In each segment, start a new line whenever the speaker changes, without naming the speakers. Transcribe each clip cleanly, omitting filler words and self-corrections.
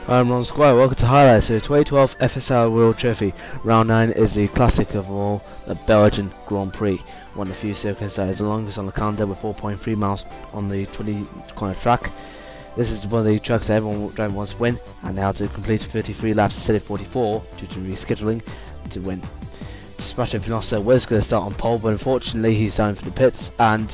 I'm Ron Squire, welcome to highlights. So 2012 FSR World Trophy. Round 9 is the classic of all, the Belgian Grand Prix. One of the few circuits that is the longest on the calendar with 4.3 miles on the 20-corner track. This is one of the tracks that everyone driver wants to win, and they have to complete 33 laps instead of 44 due to rescheduling to win. Spa-Francochamps was going to start on pole, but unfortunately he's down for the pits, and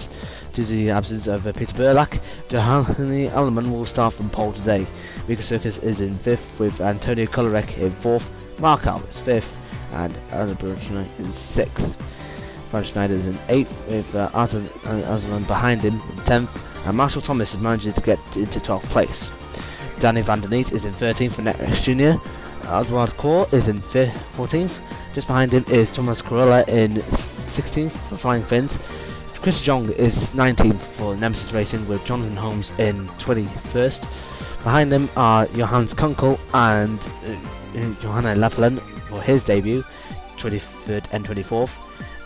due to the absence of Peutherer, Johannes Allemann will start from pole today. Mika Circus is in 5th with Antonio Kolarek in 4th, Mark Alberts 5th, and Albert in 6th. Frank Schneider is in 8th with Arzen behind him in 10th, and Marshall Thomas is managing to get into 12th place. Danny van der Neet is in 13th for Netrex Jr. Edward Kaur is in 14th. Just behind him is Thomas Corella in 16th for Flying Fins. Chris Jong is 19th for Nemesis Racing with Jonathan Holmes in 21st. Behind them are Johannes Kunkel and Johanna Lepelen for his debut, 23rd and 24th.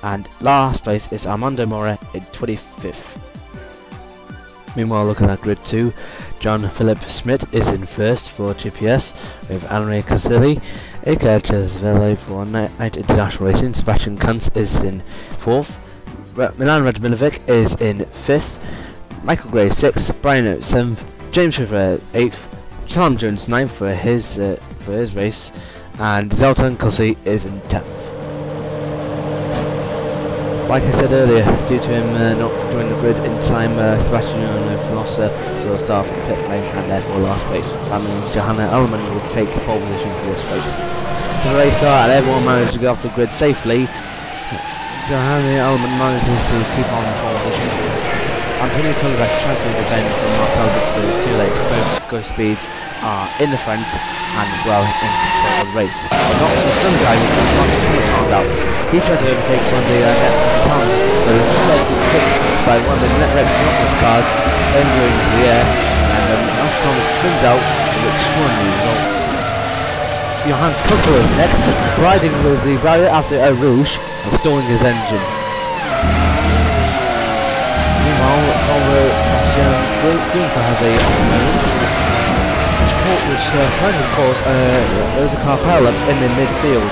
And last place is Armando Mora in 25th. Meanwhile, looking at grid 2, John Philip Schmidt is in 1st for GPS with Henri Casilli. Ika Chesvele for Night International Racing. Sebastian Kuntz is in 4th. Milan Radmilovic is in 5th. Michael Gray 6th. Brian Oates 7th. James River 8th. Tom Jones 9th for his race. And Zeltan Kossi is in 10th. Like I said earlier, due to him not joining the grid in time, Sebastian Filosa will start from pit lane and therefore last place. That means Johanna Allemann will take pole position for this race. The race start and everyone managed to get off the grid safely. Johanna Allemann manages to keep on pole position. Antonio Kolarek tries to defend from Mark Alberts, but it's too late. Both ghost speeds are in the front and as well in control of the race. Not for some guy who Thomas found out. He tried to overtake one of the Netrex cars, but it was too late to be picked by one of the Netrex cars, entering into the air, and Thomas spins out with extraordinary results. Johannes Kunkel is next, riding with the barrier after a rouge and stalling his engine. Meanwhile, Greenfer has a moment, which finally caused there's a car pile-up in the midfield.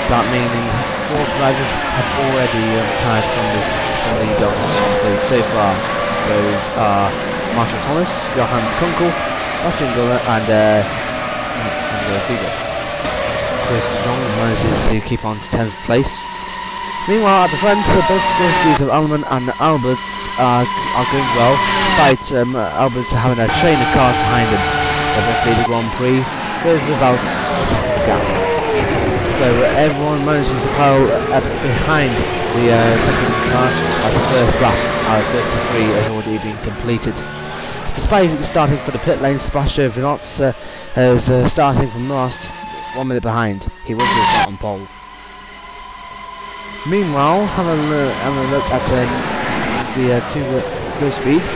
That meaning 4 drivers have already retired from the Belgian. So far, those are Marshall Thomas, Johannes Kunkel, Bastian Guller, and Figo. Chris Jong manages to keep on to 10th place. Meanwhile, at the front, both speeds of Allemann and Alberts are going well, despite Alberts having a train of cars behind him. Obviously, the Grand Prix goes without a gap. So everyone manages to pile up behind the second car as the first lap out of 33 has already been completed. Despite starting for the pit lane, Sebastian Vinotz is starting from last, 1 minute behind. He was just not on pole. Meanwhile, having a look at the two go speeds,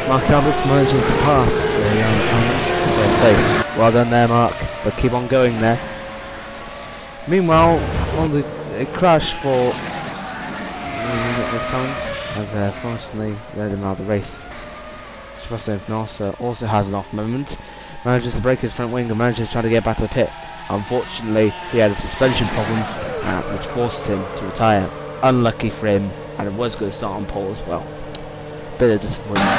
Mark Alberts manages to pass the first place. Well done there, Mark, but keep on going there. Meanwhile, on the crash for has fortunately led him out of the race. Sebastian Finos also has an off moment, manages to break his front wing and manages to try to get back to the pit. Unfortunately, he had a suspension problem, which forces him to retire. Unlucky for him, and it was going to start on pole as well. Bit of disappointment.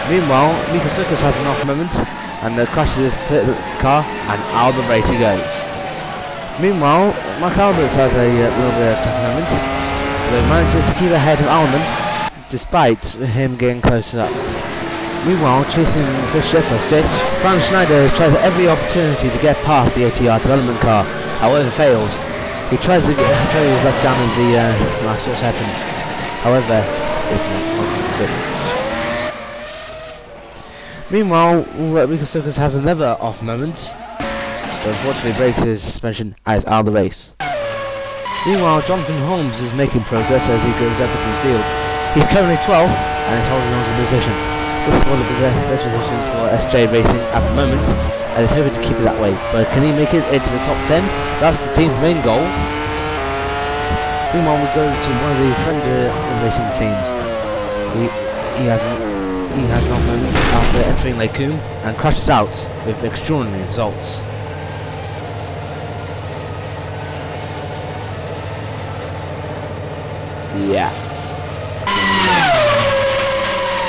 Meanwhile, Mika Circus has an off moment and crashes his pit car, and out of the race he goes. Meanwhile, Mark Alberts has a little bit of a tough moment, but manages to keep ahead of Allemann despite him getting closer up. Meanwhile, chasing Fischer for 6th, Frank Schneider tries every opportunity to get past the ATR development car, however failed. He tries to throw his left down in the last second, however, it's not good. Meanwhile, Mika Circus has another off moment, but unfortunately breaks his suspension as out of the race. Meanwhile, Jonathan Holmes is making progress as he goes up the field. He's currently 12th and is holding on to the position. This is one of the best positions for SJ Racing at the moment, and is hoping to keep it that way. But can he make it into the top 10? That's the team's main goal. Meanwhile, we go to one of the Fender racing teams. He has He has an offense after entering Lake Coombe and crashes out with extraordinary results. Yeah.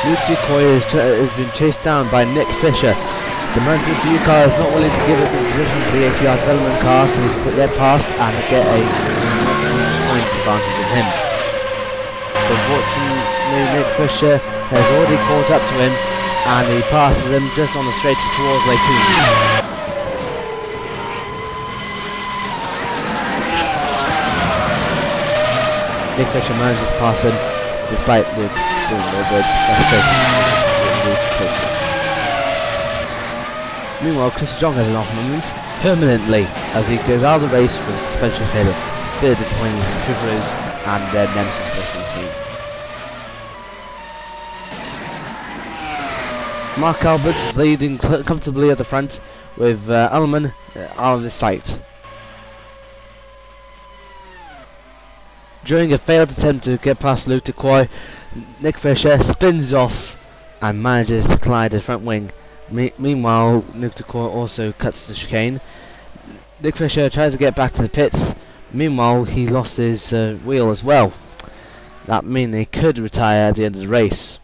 Luke Decoy has been chased down by Nick Fisher. The manager of the car is not willing to give up his position for the 80-yard development car, so he's put get past and get a points advantage of him. Unfortunately, Nick Fisher has already caught up to him and he passes him just on the straight towards Lake Coombe. Nick Fisher manages to pass him despite Luke doing no good. Meanwhile, Chris John has an off moment permanently as he goes out of the race with a suspension failure. Bit of disappointment for the Peutherer and their nemesis racing team. Mark Alberts is leading comfortably at the front with Allman out of his sight. During a failed attempt to get past Luke Decoy, Nick Fisher spins off and manages to collide the front wing. Meanwhile, Luke Decoy also cuts the chicane. Nick Fisher tries to get back to the pits. Meanwhile, he lost his wheel as well. That means he could retire at the end of the race.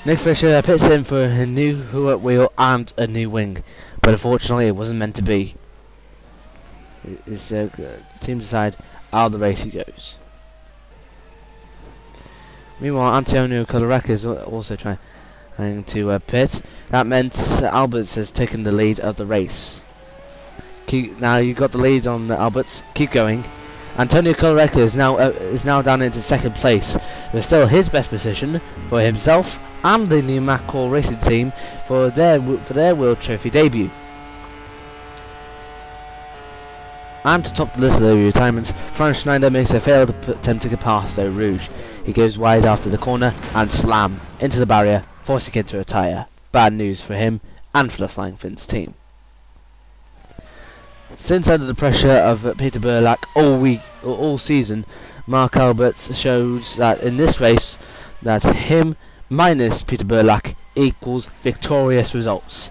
Nick Fisher pits in for a new wheel and a new wing, but unfortunately it wasn't meant to be. His team decide out of the race he goes. Meanwhile, Antonio Colorecca is also trying to pit. That meant Alberts has taken the lead of the race. Now you got the lead on Alberts. Keep going. Antonio Colorecca is now down into second place, but still his best position for himself and the new McCall Racing team for their World Trophy debut. And to top the list of the retirements, Frank Schneider makes a failed attempt to get past Eau Rouge. He goes wide after the corner and slam into the barrier, forcing him to retire. Bad news for him and for the Flying Fins team. Since under the pressure of Peter Burlack all season, Mark Alberts shows that in this race that him minus Peter Burlack equals victorious results.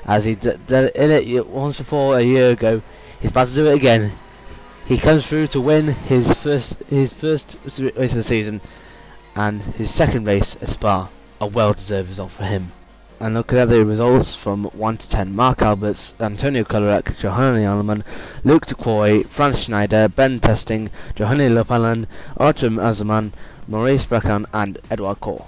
As he did in it once before a year ago, he's about to do it again. He comes through to win his first race of the season and his second race at Spa. A well-deserved result for him. And looking at the results from 1 to 10, Mark Alberts, Antonio Colorecca, Johanny Allemann, Luke Decoy, Franz Schneider, Ben Testing, Johanny Lopalan, Artem Azaman, Maurice Bracan and Edouard Corr.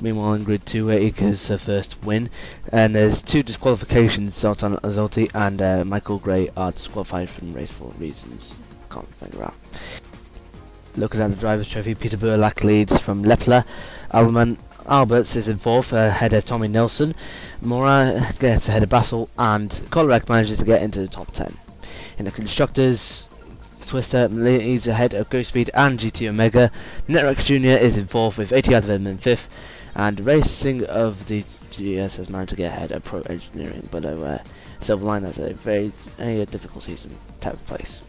Meanwhile in Grid 2, Ika's first win, and there's 2 disqualifications. Zoltan Azolti and Michael Gray are disqualified from the race for reasons can't figure out. Looking at the Drivers' Trophy, Peter Burlack leads from Lepler. Alberts is in 4th, ahead of Tommy Nelson. Morin gets ahead of Bassel, and Colorecca manages to get into the top 10. In the Constructors, Twister leads ahead of Ghost Speed and GT Omega. Netrex Jr. is in 4th with 80 out of them in 5th. And Racing of the GS has managed to get ahead of Pro Engineering, but Silverline has a very difficult season to take place.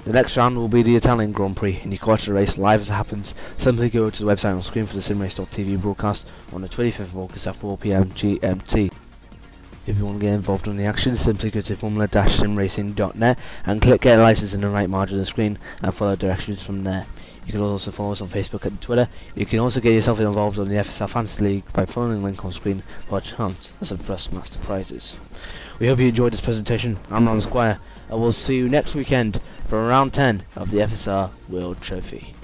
The next round will be the Italian Grand Prix, and you can watch the race live as it happens. Simply go to the website on screen for the SimRace.tv broadcast on the 25th of August at 4 PM GMT. If you want to get involved in the action, simply go to formula-simracing.net and click Get a License in the right margin of the screen and follow directions from there. You can also follow us on Facebook and Twitter. You can also get yourself involved on the FSL Fantasy League by following the link on screen for a chance at some first master prizes. We hope you enjoyed this presentation. I'm Ron Squire, and we'll see you next weekend for round 10 of the FSR World Trophy.